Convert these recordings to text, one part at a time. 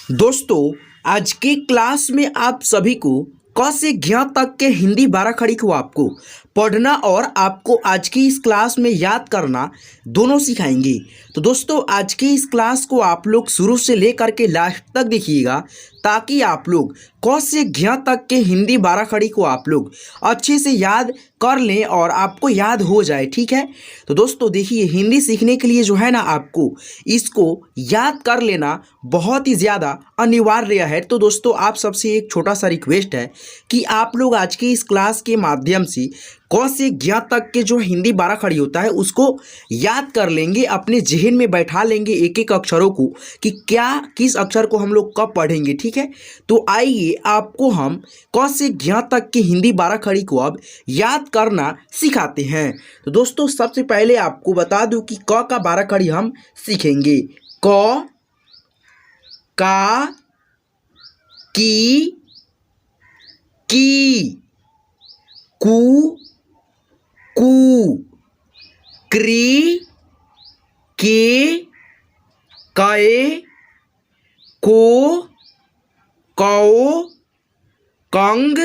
दोस्तों, आज की क्लास में आप सभी को क से ज्ञ तक के हिंदी बाराखड़ी को आपको पढ़ना और आपको आज की इस क्लास में याद करना दोनों सिखाएंगे। तो दोस्तों, आज की इस क्लास को आप लोग शुरू से लेकर के लास्ट तक देखिएगा ताकि आप लोग क से ज्ञ तक के हिंदी बाराखड़ी को आप लोग अच्छे से याद कर लें और आपको याद हो जाए। ठीक है, तो दोस्तों देखिए, हिंदी सीखने के लिए जो है ना, आपको इसको याद कर लेना बहुत ही ज़्यादा अनिवार्य है। तो दोस्तों, आप सबसे एक छोटा सा रिक्वेस्ट है कि आप लोग आज की इस क्लास के माध्यम से क से ज्ञ तक के जो हिंदी बाराखड़ी होता है उसको याद कर लेंगे, अपने जहन में बैठा लेंगे एक एक अक्षरों को कि क्या किस अक्षर को हम लोग कब पढ़ेंगे। ठीक है, तो आइए आपको हम क से ज्ञ तक की हिंदी बाराखड़ी को अब याद करना सिखाते हैं। तो दोस्तों, सबसे पहले आपको बता दूं कि क का बाराखड़ी हम सीखेंगे। क, का, की, कू, कू, क्री, के, कए, को, कौ, कंग,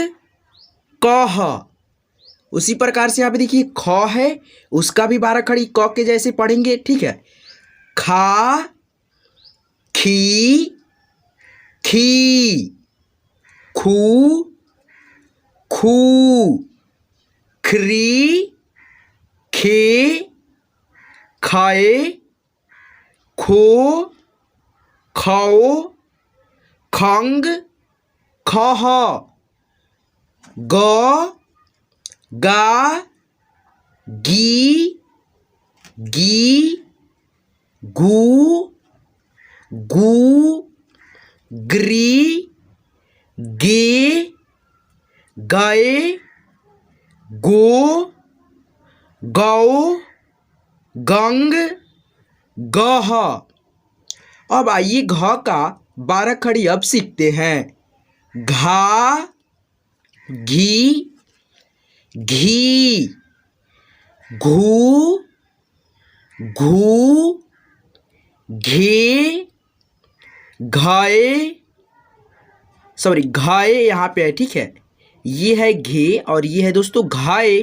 कह। उसी प्रकार से यहाँ पे देखिए ख है, उसका भी बाराखड़ी क के जैसे पढ़ेंगे। ठीक है, खा, खी, खी, खू, खू, खरी, खे, खाए, खो, खाओ, खंग, खह, ग, गा, गी, गी, गू, गू, ग्री, गे, गए, गो, गौ, गंग, गह। अब आइए घ का बाराखड़ी अब सीखते हैं। घा, घी, घी, घू, घू, घे, घाए, सॉरी घाए यहाँ पे है। ठीक है, ये है घे और ये है दोस्तों घाए,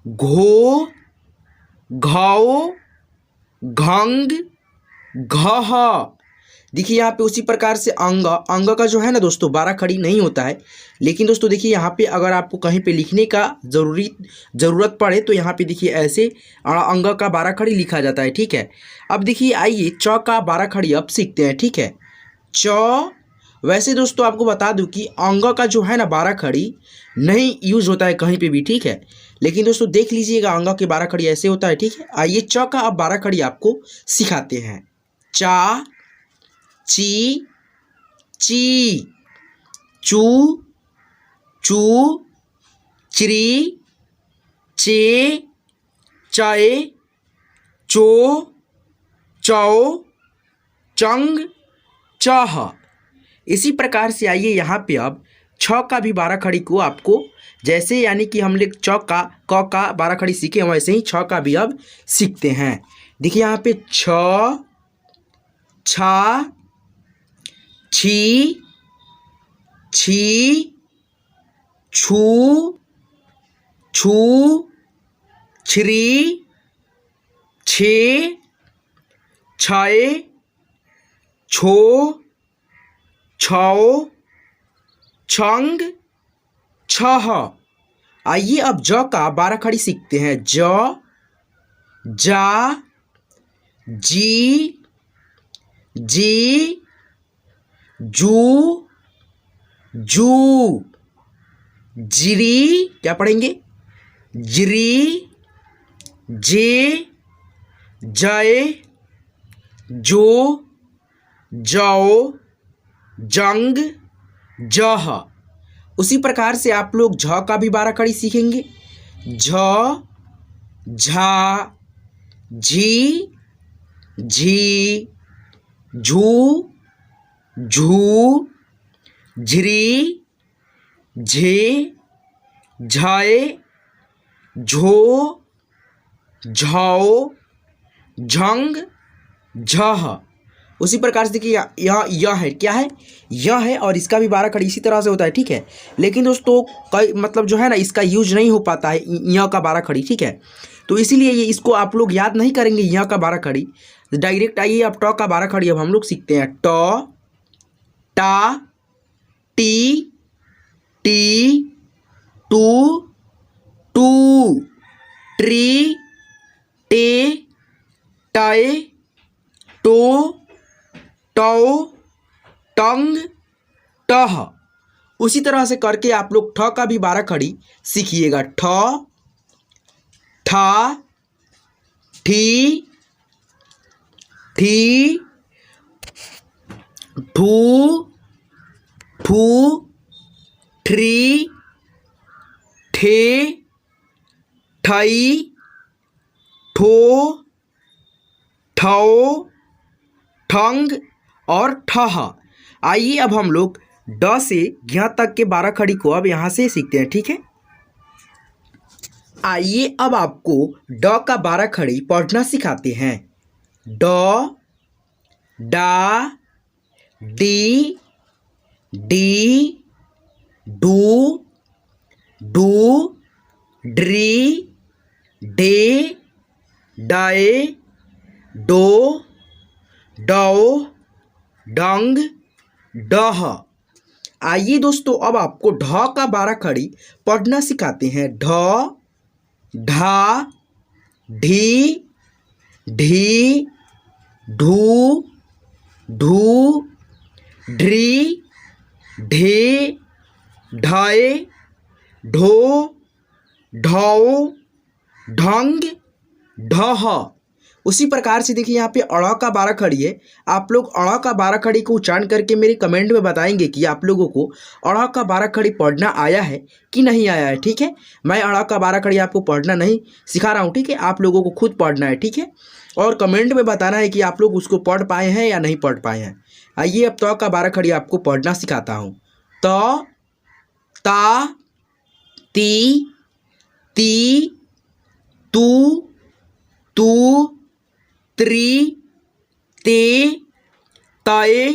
घो, घाओ, घंग, घह। देखिए यहाँ पे उसी प्रकार से अंग अंग का जो है ना दोस्तों बाराखड़ी नहीं होता है, लेकिन दोस्तों देखिए यहाँ पे अगर आपको कहीं पे लिखने का ज़रूरत पड़े तो यहाँ पे देखिए ऐसे अंग का बाराखड़ी लिखा जाता है। ठीक है, अब देखिए आइए च का बाराखड़ी अब सीखते हैं। ठीक है, च, वैसे दोस्तों आपको बता दूं कि अंग का जो है ना बाराखड़ी नहीं यूज होता है कहीं पे भी। ठीक है, लेकिन दोस्तों देख लीजिएगा अंग के बाराखड़ी ऐसे होता है। ठीक है, आइए च का अब बाराखड़ी आपको सिखाते हैं। चा, ची, ची, चू, चू, चिरी, चे, चाय, चो, चौ, चंग, चाह। इसी प्रकार से आइए यहाँ पे अब छ का भी बाराखड़ी को आपको जैसे यानी कि हम लोग च का क का बाराखड़ी सीखे वैसे ही छ का भी अब सीखते हैं। देखिए यहाँ पे छ, छा, छी, छी, छू, छू, छिरी, छे, छाए, छो, छौ, छंग, छह। आइए अब ज का बाराखड़ी सीखते हैं। ज, जा, जी, जी, जू, जू, जिरी, क्या पढ़ेंगे? जिरी, जे, जय, जो, जौ, जंग, जह। उसी प्रकार से आप लोग झ का भी बाराखड़ी सीखेंगे। झ, झा, झी, झी, झू, झू, झिरी, झे, झाए, झो, झौ, झंग, झह। उसी प्रकार से देखिए यह है, क्या है, यह है, और इसका भी 12 खड़ी इसी तरह से होता है, ठीक है। लेकिन दोस्तों कई मतलब जो है ना इसका यूज नहीं हो पाता है यह का 12 खड़ी, ठीक है। तो इसीलिए ये इसको आप लोग याद नहीं करेंगे यह का 12 खड़ी, डायरेक्ट आइए अब ट का 12 खड़ी अब हम लोग सीखते हैं। ट, टा, टी, टी, टू, टू, ट्री, टे, टाए, टो, टौ, टंग, टह। उसी तरह से करके आप लोग ठ का भी 12 खड़ी सीखिएगा। ठ, ठा, ठी, ठी, ठू, ठू, ट्री, ठे, ठई, ठो, ठौ, ठंग और ठह। आइए अब हम लोग ड से ज्ञ तक के 12 खड़ी को अब यहाँ से सीखते हैं, ठीक है। आइए अब आपको ड का 12 खड़ी पढ़ना सिखाते हैं। ड, डा, डी, डी, डू, डू, ड्री, डे, डाए, डो, डौ, डंग, डह। आइए दोस्तों अब आपको ढ का 12 खड़ी पढ़ना सिखाते हैं। ढ, ढा, ढी, ढी, ढू, ढू, ढ्री, ढे, ढाए, ढो, ढौ, ढंग, ढह। उसी प्रकार से देखिए यहाँ पे अड़ का 12 खड़ी है। आप लोग अड़ का 12 खड़ी को उच्चारण करके मेरे कमेंट में बताएंगे कि आप लोगों को अड़ का 12 खड़ी पढ़ना आया है कि नहीं आया है, ठीक है। मैं अड़ का 12 खड़ी आपको पढ़ना नहीं सिखा रहा हूँ, ठीक है, आप लोगों को खुद पढ़ना है, ठीक है। और कमेंट में बताना है कि आप लोग उसको पढ़ पाए हैं या नहीं पढ़ पाए हैं। आइए अब त का 12 खड़ी आपको पढ़ना सिखाता हूँ। त, ता, ती, ती, तू, तू, त्री, ते, तय,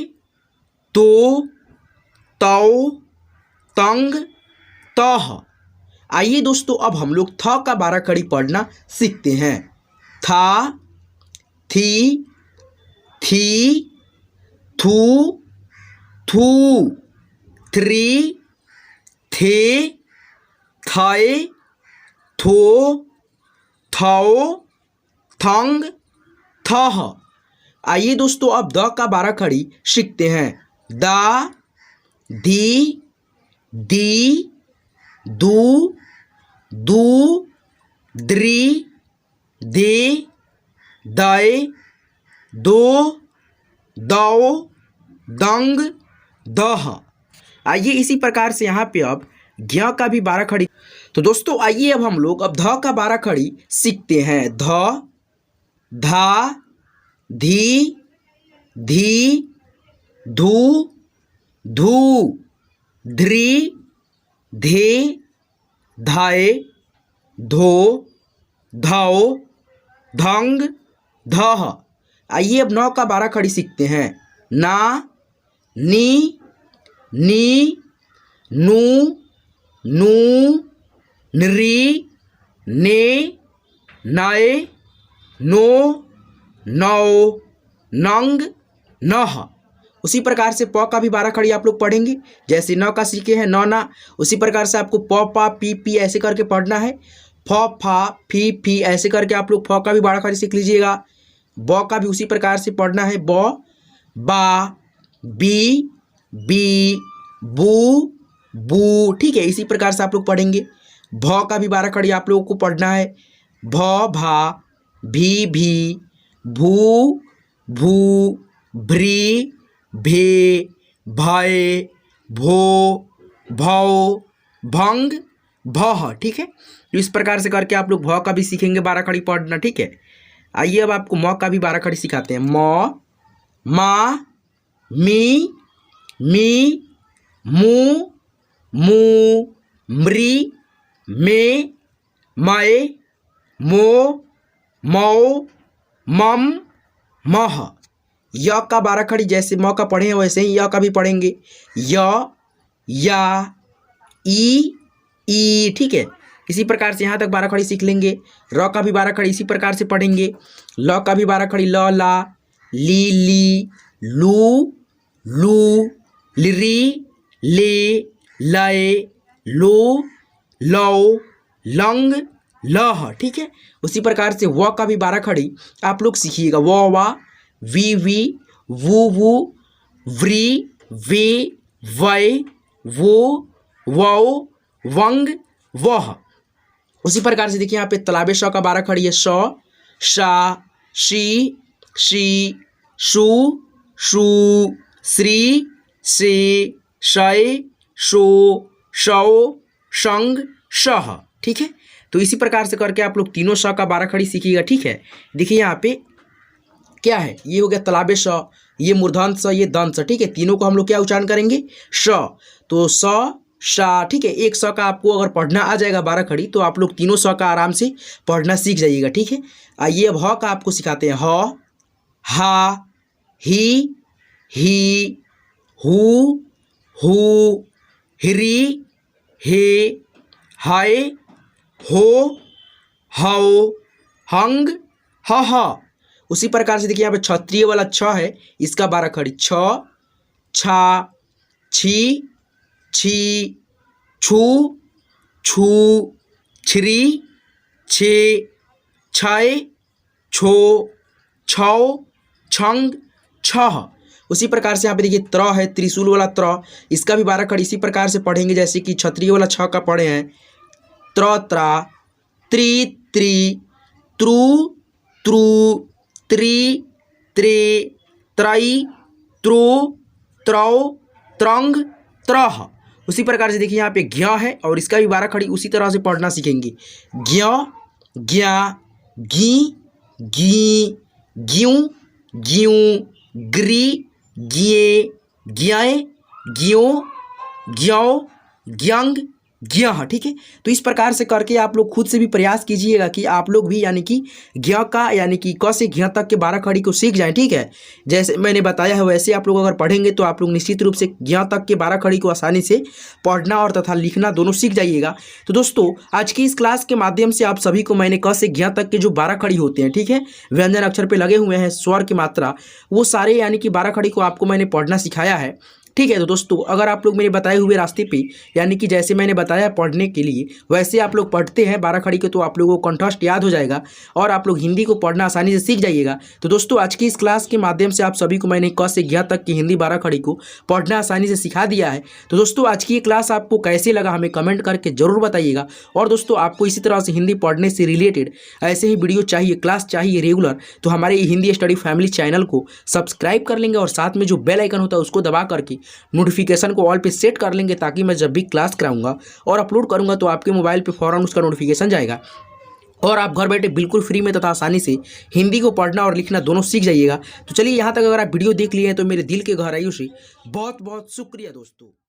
तो, तौ, तंग, तह। आइए दोस्तों अब हम लोग थ का 12 खड़ी पढ़ना सीखते हैं। था, थी, थी, थू, थू, थ्री, थे, थाए, थो, थौ, थंग, थह। आइए दोस्तों अब द का 12 खड़ी सीखते हैं। दा, धी, दी, दू, दू, द्री, दे, दाए, दो, दौ, दंग, दह। आइए इसी प्रकार से यहाँ पे अब ज्ञ का भी 12 खड़ी। तो दोस्तों आइए अब हम लोग अब ध का 12 खड़ी सीखते हैं। ध, धा, धी, धी, धू, धू, ध्री, धे, धाए, धो, धौ, धंग, धह। आइए अब नौ का 12 खड़ी सीखते हैं। ना, नी, नी, नू, नू, नृ, ने, नए, नो, नौ, नंग, नह। उसी प्रकार से प का भी 12 खड़ी आप लोग पढ़ेंगे। जैसे न का सीखे हैं न ना, उसी प्रकार से आपको प पा पी पी ऐसे करके पढ़ना है। फ फा फी फी ऐसे करके आप लोग फ का भी 12 खड़ी सीख लीजिएगा। ब का भी उसी प्रकार से पढ़ना है। ब, बा, बी, बी, बू, बू, ठीक है। इसी प्रकार से आप लोग पढ़ेंगे। भ का भी 12 खड़ी आप लोगों को पढ़ना है। भ भा, भी भी, भू, भू, भ्री, भे, भय, भो, भौ, भंग, भह, ठीक है। तो इस प्रकार से करके आप लोग भ का भी सीखेंगे 12 खड़ी पढ़ना, ठीक है। आइए अब आपको म का भी 12 खड़ी सिखाते हैं। म, मा, मी, मी, मू, मू, मृ, मे, मय, मो, मौ, मम, मह। य का बारह खड़ी जैसे म का पढ़े हैं वैसे ही य का भी पढ़ेंगे। य, या, ई, ठीक है। इसी प्रकार से यहाँ तक बारह खड़ी सीख लेंगे। र का भी बारह खड़ी इसी प्रकार से पढ़ेंगे। ल का भी बारह खड़ी ल, ला, ली, लू, लिरी, ले, लय, लो, लौ, लंग, लह, ठीक है। उसी प्रकार से व का भी बारह खड़ी आप लोग सीखिएगा। व, वा, वी, वू, व्री, वे, वै, वो, वौ, वंग, वह। उसी प्रकार से देखिए यहाँ पे तालाबे श का बारह खड़ी है। श, शा, शी, शू, श्री, से, शय, शो, शौ, शंग, शह, ठीक है। तो इसी प्रकार से करके आप लोग तीनों श का बारह खड़ी सीखिएगा, ठीक है। देखिए यहाँ पे क्या है, ये हो गया तालाबे श, ये मूर्धन्य स, ये दंत स, ठीक है। तीनों को हम लोग क्या उच्चारण करेंगे, श। तो स, शा, ठीक है। एक स का आपको अगर पढ़ना आ जाएगा बारह खड़ी तो आप लोग तीनों स का आराम से पढ़ना सीख जाइएगा, ठीक है। आइए अब ह का आपको सिखाते हैं। ह, हा, ही, हू, हिरी, हे, हाय, हो, हौ, हंग, ह। उसी प्रकार से देखिए यहाँ पे क्षत्रिय वाला छ है, इसका बारह खड़ी। छ, छा, छी, छू, छिरी, छे, छय, छो, छौ, छंग, छह। उसी प्रकार से यहाँ पे देखिए त्र है, त्रिशूल वाला त्र, इसका भी बारह खड़ी इसी प्रकार से पढ़ेंगे जैसे कि क्षत्रिय वाला छ का पढ़े हैं। त्र, त्रा, त्रि, त्रु, त्रि, त्रय, त्रो, त्रौ, त्रंग, त्रह। उसी प्रकार से देखिए यहाँ पे ज्ञ है और इसका भी बारह खड़ी उसी तरह से पढ़ना सीखेंगे। ज्ञ, ज्ञा, गी, ग्यूं, ग्री, ज्ञे, ज्ञय, ज्यों, ज्ञौ, ज्ञंग, ज्ञ, ठीक है। तो इस प्रकार से करके आप लोग खुद से भी प्रयास कीजिएगा कि आप लोग भी यानी कि ज्ञ का यानी कि क से ज्ञ तक के बारह खड़ी को सीख जाएं, ठीक है। जैसे मैंने बताया है वैसे आप लोग अगर पढ़ेंगे तो आप लोग निश्चित रूप से ज्ञ तक के बारह खड़ी को आसानी से पढ़ना और तथा लिखना दोनों सीख जाइएगा। तो दोस्तों आज की इस क्लास के माध्यम से आप सभी को मैंने क से ज्ञ तक के जो बारह खड़ी होते हैं, ठीक है, व्यंजन अक्षर पे लगे हुए हैं, स्वर की मात्रा, वो सारे यानी कि बारह खड़ी को आपको मैंने पढ़ना सिखाया है, ठीक है। तो दोस्तों अगर आप लोग मेरे बताए हुए रास्ते पे यानी कि जैसे मैंने बताया पढ़ने के लिए वैसे आप लोग पढ़ते हैं बारह खड़ी के तो आप लोगों को कंठस्थ याद हो जाएगा और आप लोग हिंदी को पढ़ना आसानी से सीख जाइएगा। तो दोस्तों आज की इस क्लास के माध्यम से आप सभी को मैंने क से ज्ञ तक की हिंदी बारह खड़ी को पढ़ना आसानी से सिखा दिया है। तो दोस्तों आज की ये क्लास आपको कैसे लगा हमें कमेंट करके जरूर बताइएगा। और दोस्तों आपको इसी तरह से हिंदी पढ़ने से रिलेटेड ऐसे ही वीडियो चाहिए, क्लास चाहिए रेगुलर, तो हमारे हिंदी स्टडी फैमिली चैनल को सब्सक्राइब कर लेंगे और साथ में जो बेल आइकन होता है उसको दबा करके नोटिफिकेशन को ऑल पे सेट कर लेंगे ताकि मैं जब भी क्लास कराऊंगा और अपलोड करूंगा तो आपके मोबाइल पे फौरन उसका नोटिफिकेशन जाएगा और आप घर बैठे बिल्कुल फ्री में तथा आसानी से हिंदी को पढ़ना और लिखना दोनों सीख जाइएगा। तो चलिए यहाँ तक अगर आप वीडियो देख लिए हैं तो मेरे दिल के गहराइयों से बहुत बहुत शुक्रिया दोस्तों।